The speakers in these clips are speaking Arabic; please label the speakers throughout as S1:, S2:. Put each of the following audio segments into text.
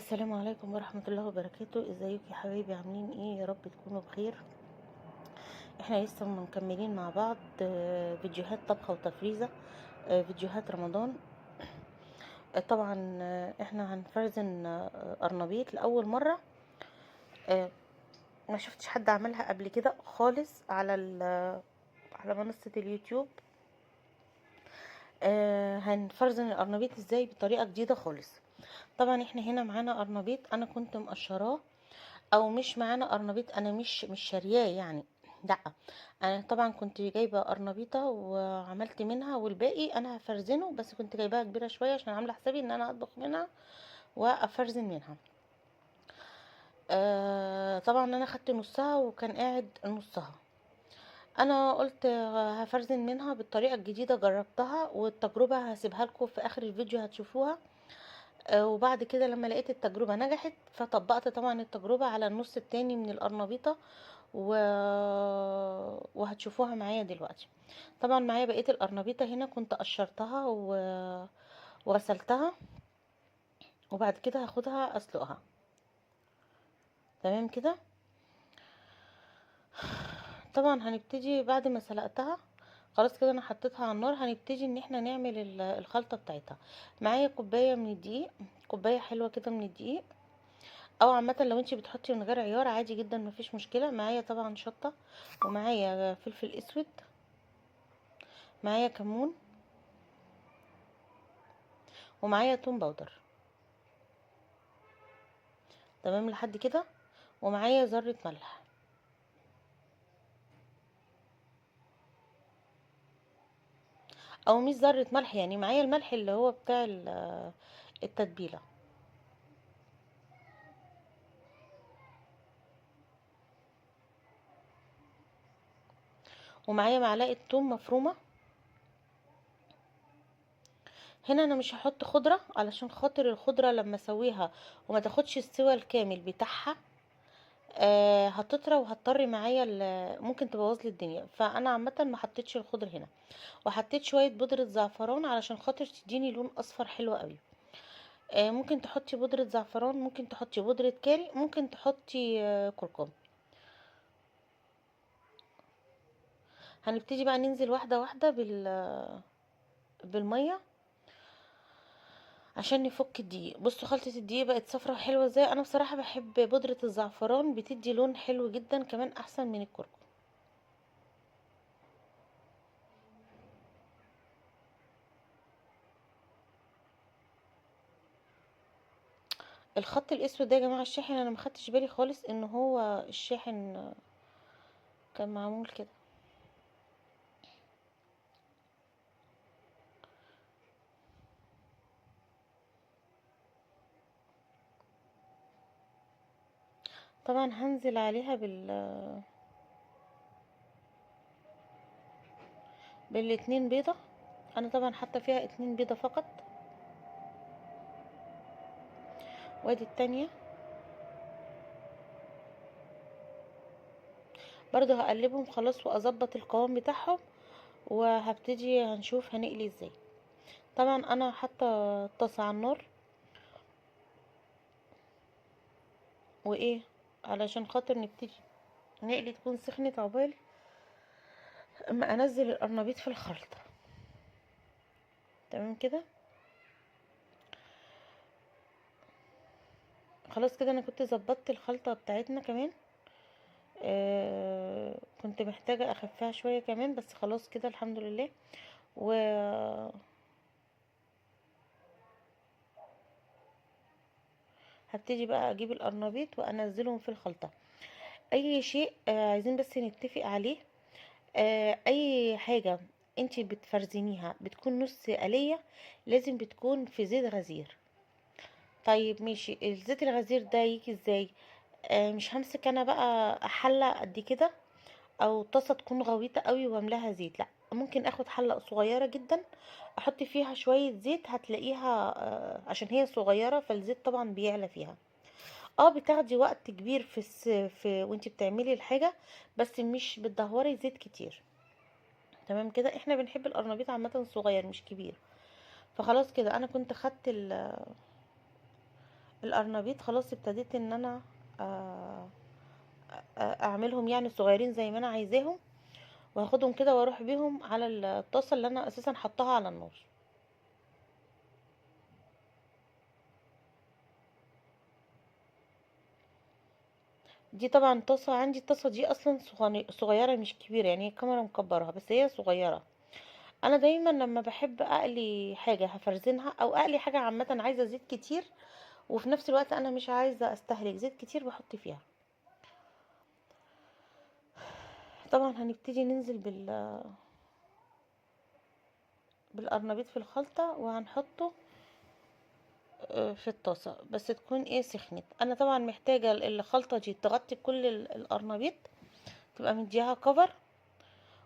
S1: السلام عليكم ورحمة الله وبركاته. ازيكم يا حبايبي؟ عاملين ايه؟ يا رب تكونوا بخير. احنا لسه مكملين مع بعض فيديوهات طبخة وتفريزة، فيديوهات رمضان. طبعا احنا هنفرزن قرنبيط لأول مرة. آه، ما شفتش حد عملها قبل كده خالص على منصة اليوتيوب. هنفرزن القرنبيط ازاي بطريقة جديدة خالص. طبعا احنا هنا معانا قرنبيط انا كنت مقشراه، او مش معانا قرنبيط انا مش شارياه يعني. لا، انا طبعا كنت جايبه قرنبيطه وعملت منها، والباقي انا هفرزنه، بس كنت جايباها كبيره شويه عشان عامله حسابي ان انا اطبخ منها وافرزن منها. طبعا انا خدت نصها وكان قاعد نصها. انا قلت هفرزن منها بالطريقه الجديده، جربتها والتجربه هسيبها لكم في اخر الفيديو هتشوفوها. وبعد كده لما لقيت التجربة نجحت فطبقت طبعا التجربة على النص التاني من القرنبيطة و... وهتشوفوها معايا دلوقتي. طبعا معايا بقية القرنبيطة هنا، كنت قشرتها وغسلتها، وبعد كده هاخدها اسلقها. تمام كده. طبعا هنبتدي بعد ما سلقتها خلاص كده، انا حطيتها على النار، هنبتدي ان احنا نعمل الخلطة بتاعتها. معايا كوباية من الدقيق، كوباية حلوة كده من الدقيق، او عامه لو انتي بتحطي من غير عيار عادي جدا مفيش مشكله. معايا طبعا شطه، ومعايا فلفل اسود، معايا كمون، ومعايا توم باودر. تمام لحد كده. ومعايا ذره ملح، او مش ذره ملح يعني، معايا الملح اللي هو بتاع التتبيله. ومعايا معلقه توم مفرومه. هنا انا مش هحط خضره علشان خاطر الخضره لما اسويها وما تاخدش السوى الكامل بتاعها هتطرى وهتضطر معايا ممكن تبوظ لي الدنيا. فانا عامه ما حطيتش الخضر هنا، وحطيت شويه بودره زعفران علشان خاطر تديني لون اصفر حلو قوي. ممكن تحطي بودره زعفران، ممكن تحطي بودره كاري، ممكن تحطي كركم. هنبتدي بقى ننزل واحده واحده بالميه عشان نفك الدقيق. بصوا خلطه الدقيق بقت صفرة حلوه ازاي. انا بصراحه بحب بودره الزعفران، بتدي لون حلو جدا كمان احسن من الكركم. الخط الاسود ده يا جماعه الشاحن، انا ما خدتش بالي خالص ان هو الشاحن كان معمول كده. طبعا هنزل عليها بالاتنين بيضة. انا طبعا حاطة فيها 2 بيضة فقط، وادي التانية. برضو هقلبهم خلاص واظبط القوام بتاعهم، وهبتدي هنشوف هنقلي ازاي. طبعا انا حاطة طاسة على النار، وايه علشان خاطر نبتدي نقلي تكون سخنت عقبال اما انزل القرنبيط في الخلطة. تمام كده. خلاص كده انا كنت ظبطت الخلطة بتاعتنا كمان. كنت محتاجة اخفها شوية كمان، بس خلاص كده الحمد لله. وهبتدي بقى اجيب القرنبيط وانزلهم في الخلطة. اي شيء عايزين بس نتفق عليه. اي حاجة انتي بتفرزنيها بتكون نص آلية، لازم بتكون في زيت غزير. طيب ماشي، الزيت الغزير ده يجي ازاي؟ مش همسك انا بقى حلة قد كده او طاسه تكون غويطه قوي واملاها زيت، لا، ممكن اخد حله صغيره جدا احط فيها شويه زيت، هتلاقيها عشان هي صغيره فالزيت طبعا بيعلى فيها. بتاخدي وقت كبير في وانتي بتعملي الحاجه، بس مش بتدهوري زيت كتير. تمام كده. احنا بنحب القرنبيط عامه صغير مش كبير. فخلاص كده انا كنت خدت القرنبيط خلاص ابتديت ان انا آه، اعملهم يعني صغيرين زي ما انا عايزاهم، وهاخدهم كده واروح بيهم على الطاسه اللي انا اساسا حطاها على النار. دي طبعا طاسه عندي، الطاسه دي اصلا صغيره مش كبيره، يعني هي الكاميرا مكبرها بس هي صغيره. انا دايما لما بحب اقلي حاجه هفرزنها، او اقلي حاجه عامه عايزه زيت كتير، وفي نفس الوقت انا مش عايزه استهلك زيت كتير، بحط فيها. طبعا هنبتدي ننزل بالقرنبيط في الخلطه، وهنحطه في الطاسه، بس تكون ايه سخنت. انا طبعا محتاجه الخلطه دي تغطي كل القرنبيط، تبقى مديها كفر،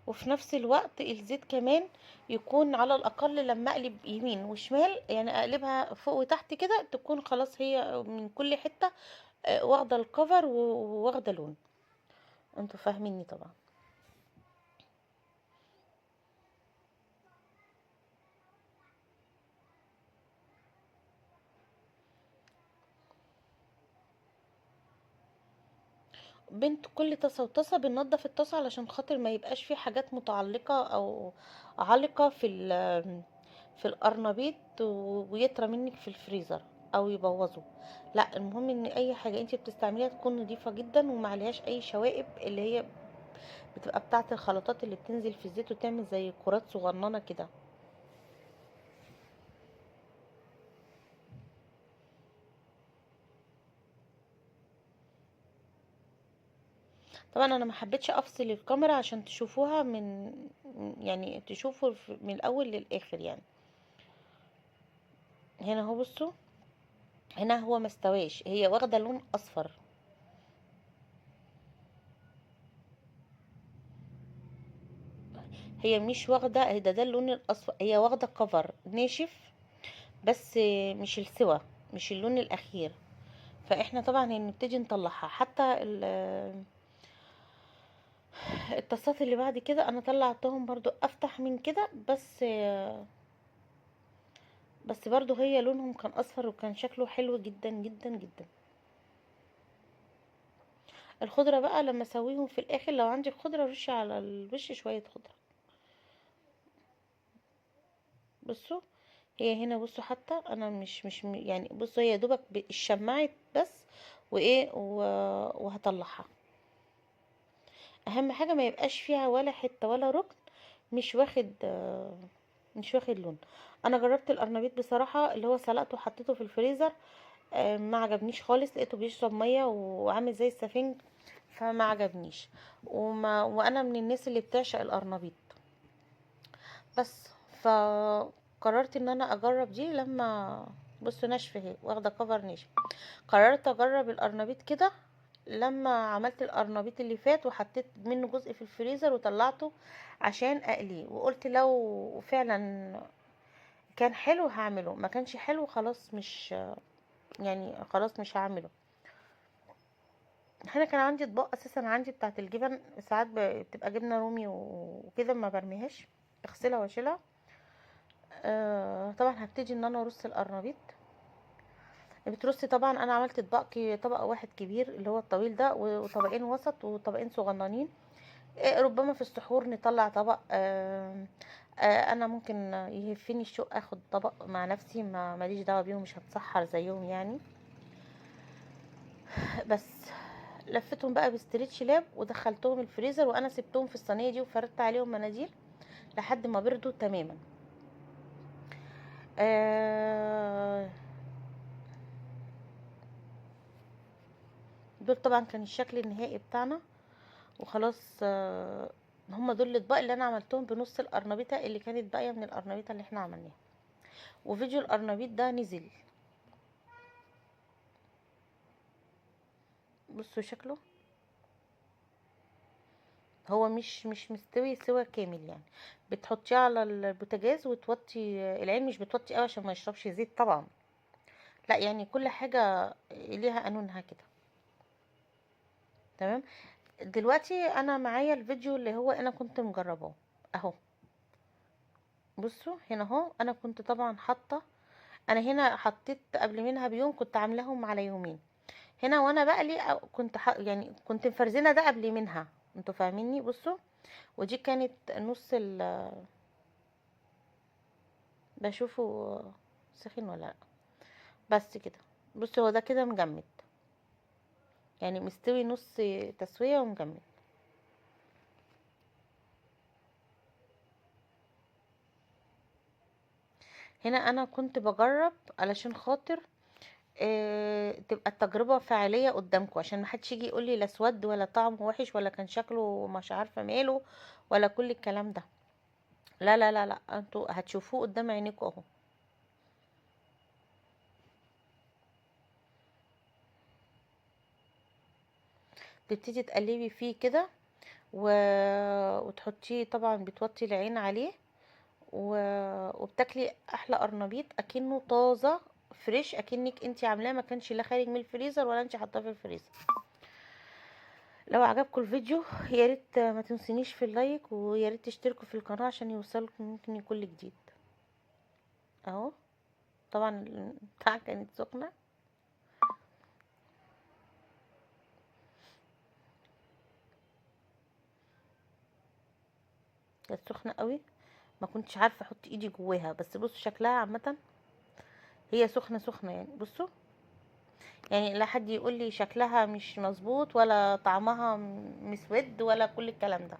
S1: وفي نفس الوقت الزيت كمان يكون على الاقل لما اقلب يمين وشمال، يعني اقلبها فوق وتحت كده، تكون خلاص هي من كل حته واخده الكفر وواخده لون. انتوا فاهميني طبعا. بنت كل طاسه وطاسه بننضف الطاسه علشان خاطر ما يبقاش في حاجات متعلقه او علقه في القرنبيط ويطرى منك في الفريزر او يبوظه. لا، المهم ان اي حاجه انت بتستعمليها تكون نظيفه جدا وما عليهاش اي شوائب، اللي هي بتبقى بتاعه الخلطات اللي بتنزل في الزيت وتعمل زي كرات صغننه كده. طبعا انا ما حبيتش افصل الكاميرا عشان تشوفوها يعني تشوفوا من الاول للاخر يعني. هنا اهو بصوا، هنا هو مستواش، هي واخده لون اصفر. هي مش واخده، ده اللون الاصفر، هي واخده كفر ناشف بس، مش السوا، مش اللون الاخير. فاحنا طبعا هنبتدي نطلعها. حتى الطاسات اللي بعد كده انا طلعتهم برضو افتح من كده، بس برضو هي لونهم كان اصفر وكان شكله حلو جدا جدا جدا. الخضرة بقى لما اسويهم في الاخر، لو عندك خضرة رشي على الوش شوية خضرة. بصوا، هي هنا بصوا، حتى انا مش يعني بصوا، هي دوبك الشمعت بس، وهطلعها. اهم حاجة ما يبقاش فيها ولا حتة ولا ركن مش واخد لون. انا جربت القرنبيط بصراحة، اللي هو سلقته وحطيته في الفريزر، ما عجبنيش خالص، لقيته بيشرب مية وعامل زي السفنج، فما عجبنيش. وانا من الناس اللي بتعشق القرنبيط. بس فقررت ان انا اجرب دي. لما بصوا ناشفه اهي، واخده كفر ناشف، قررت اجرب القرنبيط كده. لما عملت القرنبيط اللي فات وحطيت منه جزء في الفريزر وطلعته عشان اقليه، وقلت لو فعلا كان حلو هعمله، ما كانش حلو خلاص، مش يعني خلاص مش هعمله. هنا كان عندي اطباق اساسا، عندي بتاعه الجبن، ساعات بتبقى جبنه رومي وكده ما برميهاش، اغسلها واشيلها. طبعا هبتدي ان انا ارص القرنبيط. بترصي طبعا، انا عملت اطباق طبق واحد كبير اللي هو الطويل ده، وطبقين وسط وطبقين صغننين. ربما في السحور نطلع طبق. انا ممكن يهفني الشوق اخد طبق مع نفسي، ما ماليش دعوه بيهم، مش هتسحر زيهم يعني. بس لفتهم بقى بستريتش لاب ودخلتهم الفريزر، وانا سبتهم في الصينيه دي وفردت عليهم مناديل لحد ما بردوا تماما. آه، دول طبعا كان الشكل النهائي بتاعنا وخلاص. هم دول الاطباق اللي انا عملتهم بنص القرنبيطه اللي كانت باقيه من القرنبيطه اللي احنا عملناها. وفيديو القرنبيط ده نزل. بصوا شكله، هو مش مستوي سوا كامل يعني. بتحطيه على البوتاجاز وتوطي العين، مش بتوطي قوي عشان ما يشربش زيت طبعا، لا يعني كل حاجه ليها قانونها كده. تمام. دلوقتي انا معايا الفيديو اللي هو انا كنت مجرباه اهو. بصوا هنا اهو، انا كنت طبعا حاطه، انا هنا حطيت قبل منها بيوم، كنت عاملاهم على يومين. هنا وانا بقلي يعني كنت مفرزنه ده قبل منها. انتوا فاهميني؟ بصوا، ودي كانت نص بشوفه سخن ولا لا. بس كده. بصوا، هو ده كده مجمد، يعني مستوي نص تسويه ومجمد. هنا انا كنت بجرب علشان خاطر تبقى التجربة فعالية قدامكم، عشان محدش يجي يقولي لا اسود ولا طعمه وحش ولا كان شكله مش عارفة ماله ولا كل الكلام ده. لا لا لا لا، انتوا هتشوفوه قدام عينيكم اهو. تبتدي تقلبي فيه كده و... وتحطيه، طبعا بتوطي العين عليه و... وبتاكلي احلى قرنبيط اكنه طازه فريش، اكنك انتي عاملاه ما كانش لا خارج من الفريزر ولا انتي حاطاه في الفريزر. لو عجبكم الفيديو يا ريت ما تنسونيش في اللايك، ويا ريت تشتركوا في القناه عشان يوصلكم ممكن كل جديد. اهو. طبعا البتاع كانت سخنه. كانت سخنه قوي، ما كنتش عارفه احط ايدي جواها، بس بصوا شكلها عامه هي سخنه سخنه يعني. بصوا، يعني لا حد يقول لي شكلها مش مظبوط ولا طعمها مسود ولا كل الكلام ده.